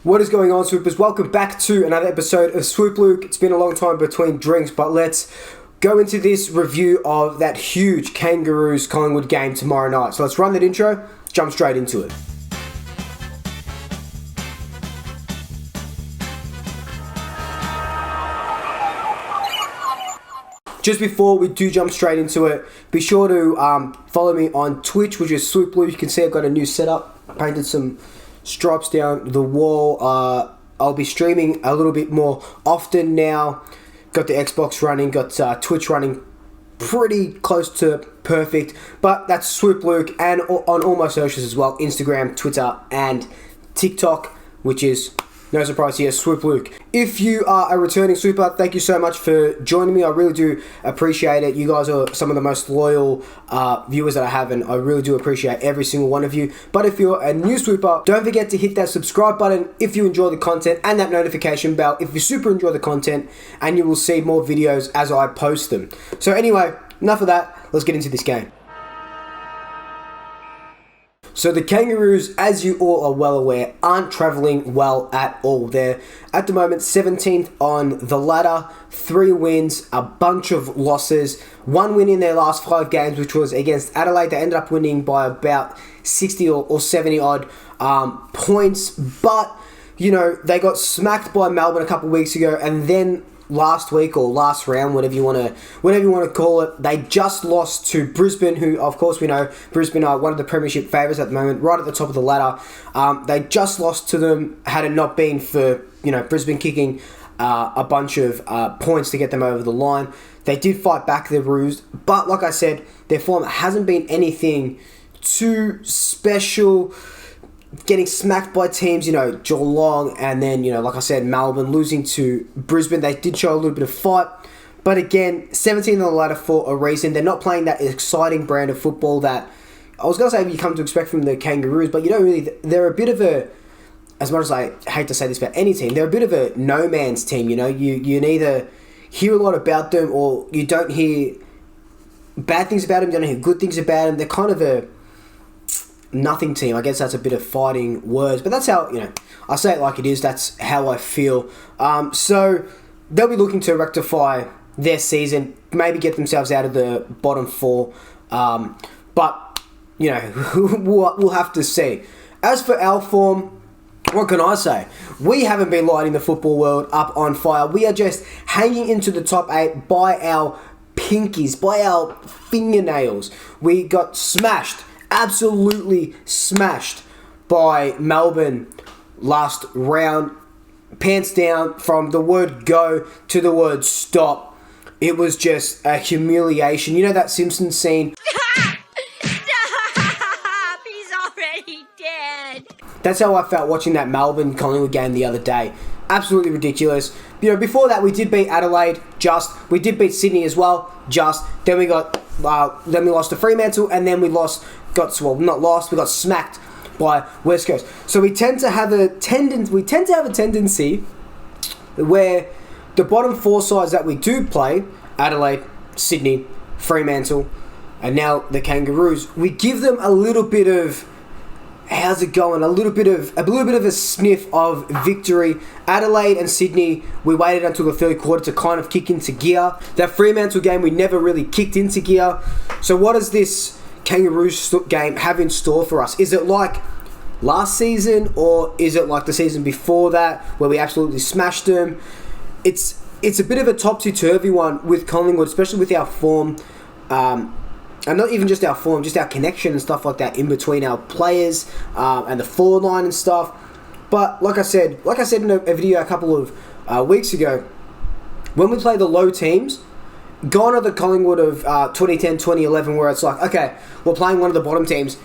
What is going on, Swoopers? Welcome back to another episode of Swoop Luke. It's been a long time between drinks, but let's go into this review of that huge Kangaroos Collingwood game tomorrow night. So let's run that intro, jump straight into it. Just before we do jump straight into it, be sure to follow me on Twitch, which is Swoop Luke. You can see I've got a new setup. I painted some stripes down the wall. I'll be streaming a little bit more often now. Got the Xbox running, got Twitch running pretty close to perfect. But that's Swoop Luke, and on all my socials as well, Instagram, Twitter, and TikTok, which is, no surprise here, Swoop Luke. If you are a returning Swooper, thank you so much for joining me. I really do appreciate it. You guys are some of the most loyal viewers that I have, and I really do appreciate every single one of you. But if you're a new Swooper, don't forget to hit that subscribe button if you enjoy the content, and that notification bell if you super enjoy the content, and you will see more videos as I post them. So anyway, enough of that. Let's get into this game. So the Kangaroos, as you all are well aware, aren't travelling well at all. They're, at the moment, 17th on the ladder, 3 wins, a bunch of losses, 1 win in their last 5 games, which was against Adelaide. They ended up winning by about 60 or 70 odd points, but, you know, they got smacked by Melbourne a couple of weeks ago, and then last week or last round, whatever you want to call it, they just lost to Brisbane, who of course we know Brisbane are one of the premiership favourites at the moment, right at the top of the ladder. They just lost to them, had it not been for, you know, Brisbane kicking a bunch of points to get them over the line. They did fight back the Roos, but like I said, their form hasn't been anything too special. Getting smacked by teams, you know, Geelong, and then, you know, like I said, Melbourne, losing to Brisbane. They did show a little bit of fight, but again, 17 on the ladder for a reason. They're not playing that exciting brand of football that I was going to say you come to expect from the Kangaroos, but you don't really. They're a bit of a, as much as I hate to say this about any team, they're a bit of a no man's team. You know, you neither hear a lot about them or you don't hear bad things about them. You don't hear good things about them. They're kind of a nothing team. I guess that's a bit of fighting words, but that's how, you know, I say it like it is. That's how I feel. So they'll be looking to rectify their season, maybe get themselves out of the bottom 4. But, you know, we'll have to see. As for our form, what can I say? We haven't been lighting the football world up on fire. We are just hanging into the top 8 by our pinkies, by our fingernails. We got smashed, absolutely smashed by Melbourne last round. Pants down from the word go to the word stop. It was just a humiliation. You know that Simpsons scene? Stop! He's already dead. That's how I felt watching that Melbourne Collingwood game the other day. Absolutely ridiculous. You know, before that we did beat Adelaide, just. We did beat Sydney as well, just. Then we lost to Fremantle, and then we we got smacked by West Coast. So we tend to have a tendency where the bottom 4 sides that we do play, Adelaide, Sydney, Fremantle, and now the Kangaroos, we give them a little bit of, how's it going? A little bit of a sniff of victory. Adelaide and Sydney, we waited until the third quarter to kind of kick into gear. That Fremantle game, we never really kicked into gear. So what does this Kangaroos game have in store for us? Is it like last season, or is it like the season before that where we absolutely smashed them? It's a bit of a topsy-turvy one with Collingwood, especially with our form. And not even just our form, just our connection and stuff like that in between our players and the forward line and stuff. But like I said in a video a couple of weeks ago, when we play the low teams, gone are the Collingwood of 2010, 2011, where it's like, okay, we're playing one of the bottom teams.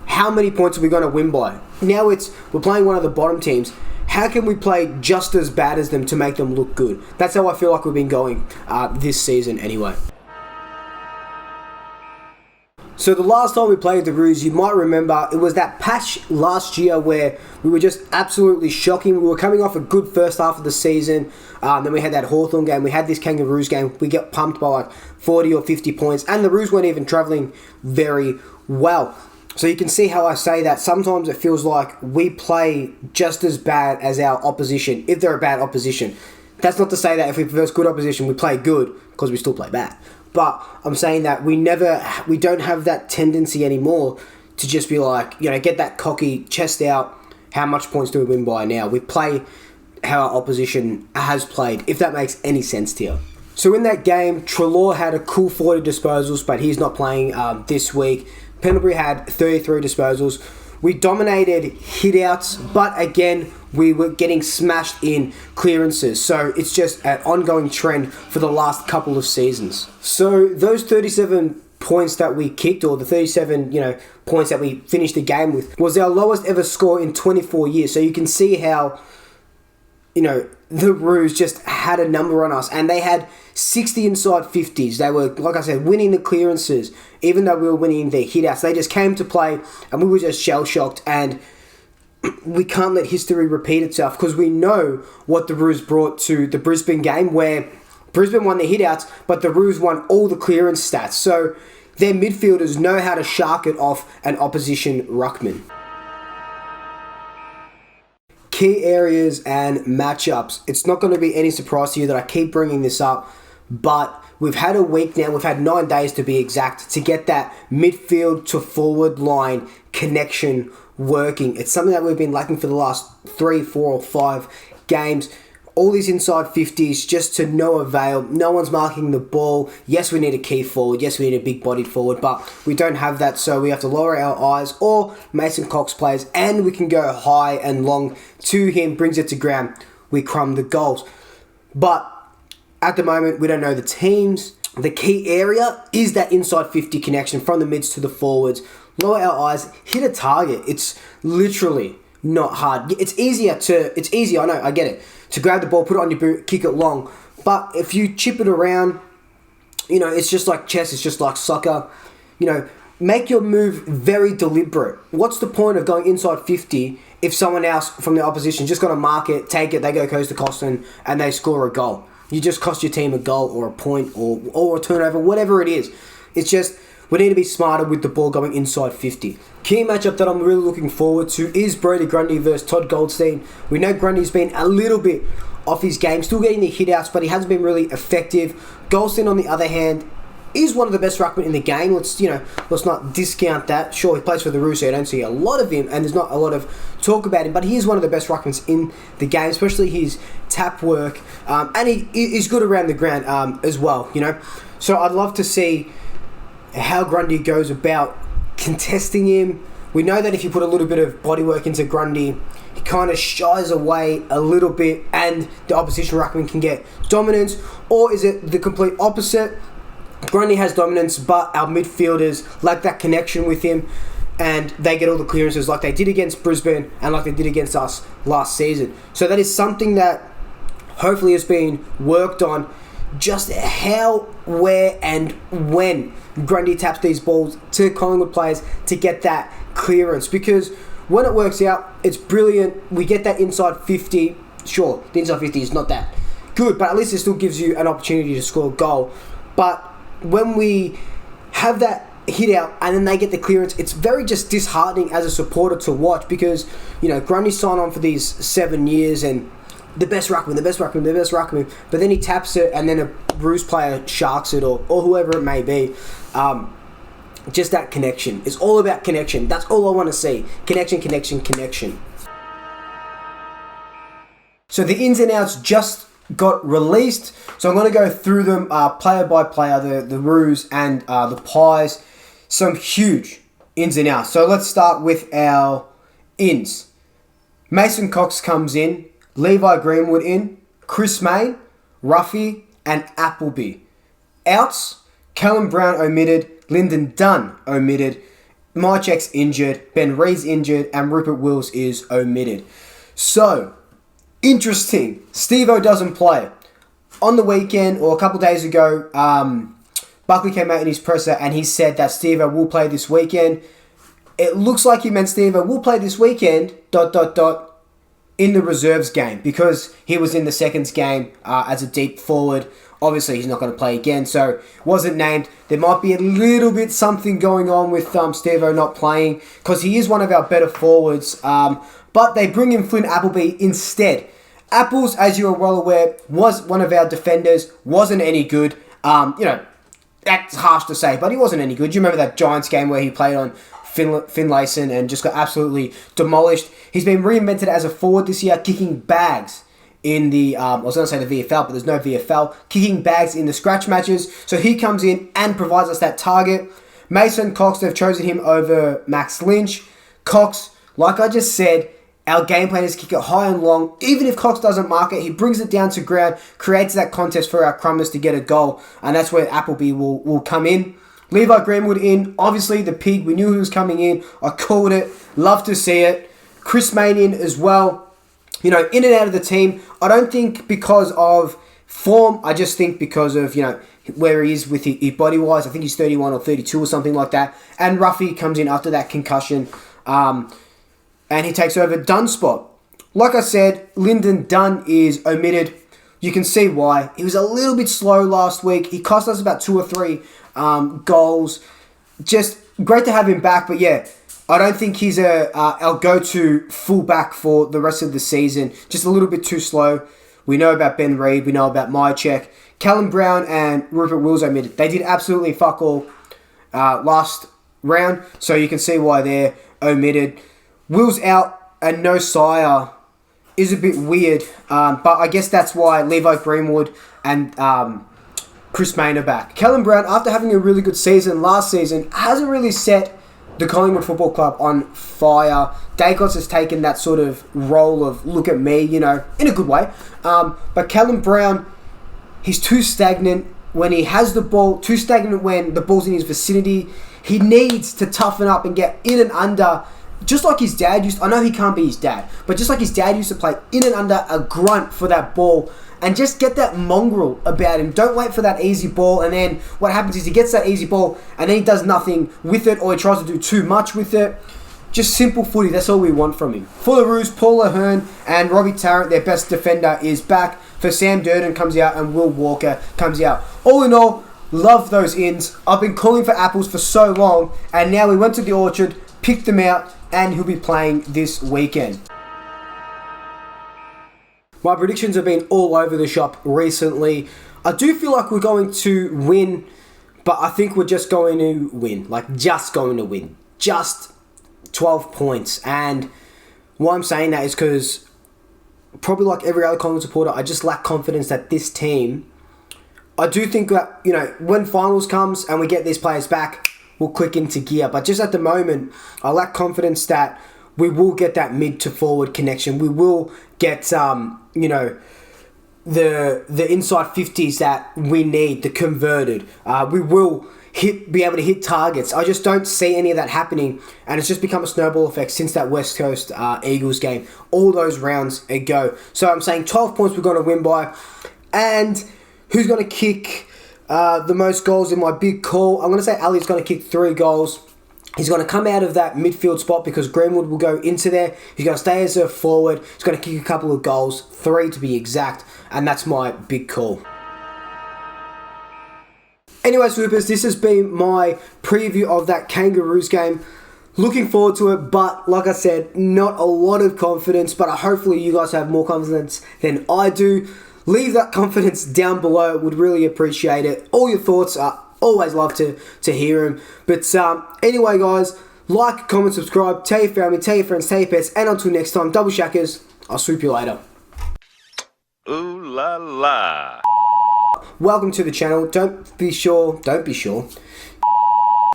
How many points are we going to win by? Now we're playing one of the bottom teams. How can we play just as bad as them to make them look good? That's how I feel like we've been going this season anyway. So the last time we played the Roos, you might remember, it was that patch last year where we were just absolutely shocking. We were coming off a good first half of the season. Then we had that Hawthorn game. We had this Kangaroos game. We got pumped by like 40 or 50 points. And the Roos weren't even travelling very well. So you can see how I say that. Sometimes it feels like we play just as bad as our opposition, if they're a bad opposition. That's not to say that if we verse good opposition, we play good, because we still play bad. But I'm saying that we don't have that tendency anymore to just be like, get that cocky chest out. How much points do we win by now? We play how our opposition has played, if that makes any sense to you. So in that game, Treloar had a cool 40 disposals, but he's not playing this week. Pendlebury had 33 disposals. We dominated hit-outs, but again, we were getting smashed in clearances. So it's just an ongoing trend for the last couple of seasons. So those 37 points that we kicked, or the 37, points that we finished the game with, was our lowest ever score in 24 years. So you can see how, the Roos just had a number on us, and they had 60 inside 50s. They were, like I said, winning the clearances, even though we were winning their hit-outs. They just came to play, and we were just shell-shocked, and we can't let history repeat itself, because we know what the Roos brought to the Brisbane game, where Brisbane won the hit-outs, but the Roos won all the clearance stats. So their midfielders know how to shark it off an opposition ruckman. Key areas and matchups. It's not going to be any surprise to you that I keep bringing this up, but we've had a week now, we've had 9 days to be exact, to get that midfield to forward line connection working. It's something that we've been lacking for the last 3, 4 or 5 games. All these inside 50s just to no avail. No one's marking the ball. Yes, we need a key forward. Yes, we need a big-bodied forward, but we don't have that, so we have to lower our eyes, or Mason Cox plays, and we can go high and long to him, brings it to ground. We crumb the goals. But at the moment, we don't know the teams. The key area is that inside 50 connection from the mids to the forwards. Lower our eyes, hit a target. It's literally not hard. It's easier, I know, I get it, to grab the ball, put it on your boot, kick it long. But if you chip it around, it's just like chess, it's just like soccer. Make your move very deliberate. What's the point of going inside 50 if someone else from the opposition just going to mark it, take it, they go coast to coast, and they score a goal? You just cost your team a goal or a point or a turnover, whatever it is. It's just, we need to be smarter with the ball going inside 50. Key matchup that I'm really looking forward to is Brodie Grundy versus Todd Goldstein. We know Grundy's been a little bit off his game, still getting the hit-outs, but he hasn't been really effective. Goldstein, on the other hand, is one of the best ruckmen in the game. Let's not discount that. Sure, he plays for the Roos, so I don't see a lot of him, and there's not a lot of talk about him, but he is one of the best ruckmans in the game, especially his tap work, and he is good around the ground as well, So I'd love to see how Grundy goes about contesting him. We know that if you put a little bit of bodywork into Grundy, he kind of shies away a little bit, and the opposition ruckman can get dominance. Or is it the complete opposite? Grundy has dominance, but our midfielders lack that connection with him, and they get all the clearances like they did against Brisbane and like they did against us last season. So that is something that hopefully has been worked on, just how, where and when Grundy taps these balls to Collingwood players to get that clearance. Because when it works out, it's brilliant. We get that inside 50. Sure, the inside 50 is not that good, but at least it still gives you an opportunity to score a goal. But when we have that hit out and then they get the clearance, it's very just disheartening as a supporter to watch, because Grundy signed on for these 7 years and the best ruckman, but then he taps it and then a Roos player sharks it, or whoever it may be. Just that connection. It's all about connection. That's all I want to see. Connection. So the ins and outs just got released, so I'm going to go through them player by player, the Roos and the Pies. Some huge ins and outs. So let's start with our ins. Mason Cox comes in, Levi Greenwood in, Chris May, Ruffy and Appleby. Outs, Callum Brown omitted, Lyndon Dunn omitted, Mychek's injured, Ben Reed's injured, and Rupert Wills is omitted. So, interesting, Steve-O doesn't play. On the weekend, or a couple days ago, Buckley came out in his presser and he said that Steve-O will play this weekend. It looks like he meant Steve-O will play this weekend, ... in the reserves game because he was in the seconds game as a deep forward. Obviously, he's not going to play again, so wasn't named. There might be a little bit something going on with Steve-O not playing because he is one of our better forwards. But they bring in Flynn Appleby instead. Apples, as you are well aware, was one of our defenders, wasn't any good. That's harsh to say, but he wasn't any good. You remember that Giants game where he played on Finlayson and just got absolutely demolished. He's been reinvented as a forward this year, kicking bags in the, I was going to say the VFL, but there's no VFL, kicking bags in the scratch matches. So he comes in and provides us that target. Mason Cox, they've chosen him over Max Lynch. Cox, like I just said, our game plan is kick it high and long. Even if Cox doesn't mark it, he brings it down to ground, creates that contest for our Crummers to get a goal, and that's where Appleby will come in. Levi Greenwood in, obviously the pig, we knew he was coming in. I called it, love to see it. Chris Mayne in as well. In and out of the team. I don't think because of form, I just think because of, where he is with his body-wise. I think he's 31 or 32 or something like that. And Ruffy comes in after that concussion. And he takes over Dunn's spot. Like I said, Lyndon Dunn is omitted. You can see why. He was a little bit slow last week. He cost us about 2 or 3 goals. Just great to have him back. But yeah, I don't think he's our go-to fullback for the rest of the season. Just a little bit too slow. We know about Ben Reid. We know about Myercheck. Callum Brown and Rupert Wills omitted. They did absolutely fuck all last round. So you can see why they're omitted. Wills out and no Sire is a bit weird. But I guess that's why Levi Greenwood and Chris Mayne are back. Callum Brown, after having a really good season last season, hasn't really set the Collingwood Football Club on fire. Dacos has taken that sort of role of look at me, in a good way. But Callum Brown, he's too stagnant when he has the ball, too stagnant when the ball's in his vicinity. He needs to toughen up and get in and under, just like his dad used. I know he can't be his dad, but just like his dad used to play in and under a grunt for that ball. And just get that mongrel about him. Don't wait for that easy ball. And then what happens is he gets that easy ball and then he does nothing with it or he tries to do too much with it. Just simple footy. That's all we want from him. For the Roos, Paul Ahern and Robbie Tarrant, their best defender, is back. For Sam Durden comes out and Will Walker comes out. All in all, love those ins. I've been calling for apples for so long. And now we went to the orchard, picked them out, and he'll be playing this weekend. My predictions have been all over the shop recently. I do feel like we're going to win, but I think we're just going to win. Just going to win. Just 12 points. And why I'm saying that is because, probably like every other Collingwood supporter, I just lack confidence that this team, I do think that, when finals comes and we get these players back, we'll click into gear. But just at the moment, I lack confidence that we will get that mid to forward connection. We will get, the inside 50s that we need, the converted. We will be able to hit targets. I just don't see any of that happening, and it's just become a snowball effect since that West Coast Eagles game. All those rounds ago. So I'm saying 12 points we're going to win by. And who's going to kick the most goals in my big call? I'm going to say Ali's going to kick 3 goals. He's going to come out of that midfield spot because Greenwood will go into there. He's going to stay as a forward. He's going to kick a couple of goals, 3 to be exact, and that's my big call. Anyway, Swoopers, this has been my preview of that Kangaroos game. Looking forward to it, but like I said, not a lot of confidence, but hopefully you guys have more confidence than I do. Leave that confidence down below. Would really appreciate it. All your thoughts are always love to hear them. But anyway, guys, like, comment, subscribe, tell your family, tell your friends, tell your pets, and until next time, double shackers, I'll swoop you later. Ooh la la. Welcome to the channel. Don't be sure.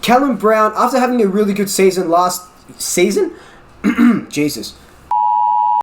Callum Brown, after having a really good season last season, Jesus.